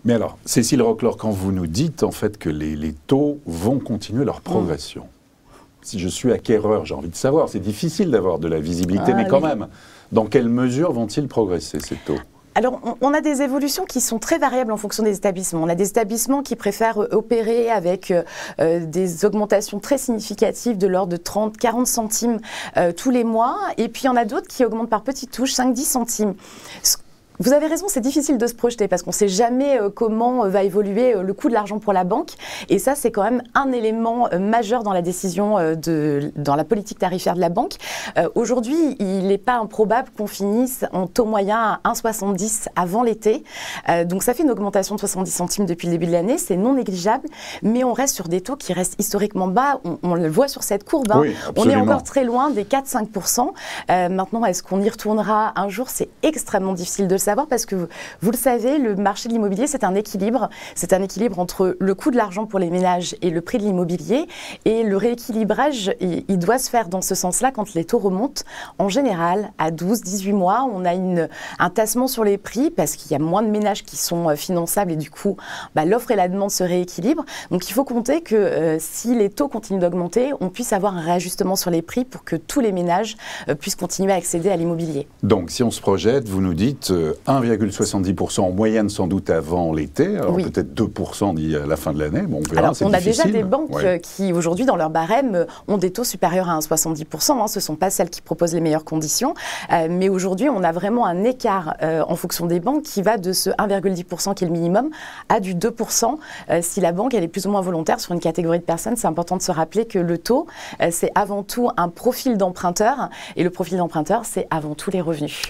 Mais alors, Cécile Roclor, quand vous nous dites en fait que les taux vont continuer leur progression, si je suis acquéreur, j'ai envie de savoir, c'est difficile d'avoir de la visibilité, mais quand même, dans quelle mesure vont-ils progresser ces taux ? Alors, on a des évolutions qui sont très variables en fonction des établissements. On a des établissements qui préfèrent opérer avec des augmentations très significatives de l'ordre de 30, 40 centimes tous les mois. Et puis, il y en a d'autres qui augmentent par petites touches, 5, 10 centimes. Vous avez raison, c'est difficile de se projeter parce qu'on ne sait jamais comment va évoluer le coût de l'argent pour la banque. Et ça, c'est quand même un élément majeur dans la décision, dans la politique tarifaire de la banque. Aujourd'hui, il n'est pas improbable qu'on finisse en taux moyen à 1,70 avant l'été. Donc ça fait une augmentation de 70 centimes depuis le début de l'année. C'est non négligeable, mais on reste sur des taux qui restent historiquement bas. On le voit sur cette courbe. Hein. Oui, on est encore très loin des 4-5%. Maintenant, est-ce qu'on y retournera un jour? C'est extrêmement difficile de le savoir parce que vous le savez, le marché de l'immobilier, c'est un équilibre. C'est un équilibre entre le coût de l'argent pour les ménages et le prix de l'immobilier. Et le rééquilibrage, il doit se faire dans ce sens-là quand les taux remontent. En général, à 12-18 mois, on a un tassement sur les prix parce qu'il y a moins de ménages qui sont finançables et du coup, l'offre et la demande se rééquilibrent. Donc, il faut compter que si les taux continuent d'augmenter, on puisse avoir un réajustement sur les prix pour que tous les ménages puissent continuer à accéder à l'immobilier. Donc, si on se projette, vous nous dites 1,70% en moyenne sans doute avant l'été, alors peut-être 2% d'ici à la fin de l'année. Bon, on verra, alors, on a déjà des banques qui, aujourd'hui, dans leur barème, ont des taux supérieurs à 1,70%. Hein. Ce ne sont pas celles qui proposent les meilleures conditions. Mais aujourd'hui, on a vraiment un écart en fonction des banques qui va de ce 1,10% qui est le minimum à du 2%. Si la banque elle est plus ou moins volontaire sur une catégorie de personnes, c'est important de se rappeler que le taux, c'est avant tout un profil d'emprunteur. Et le profil d'emprunteur, c'est avant tout les revenus.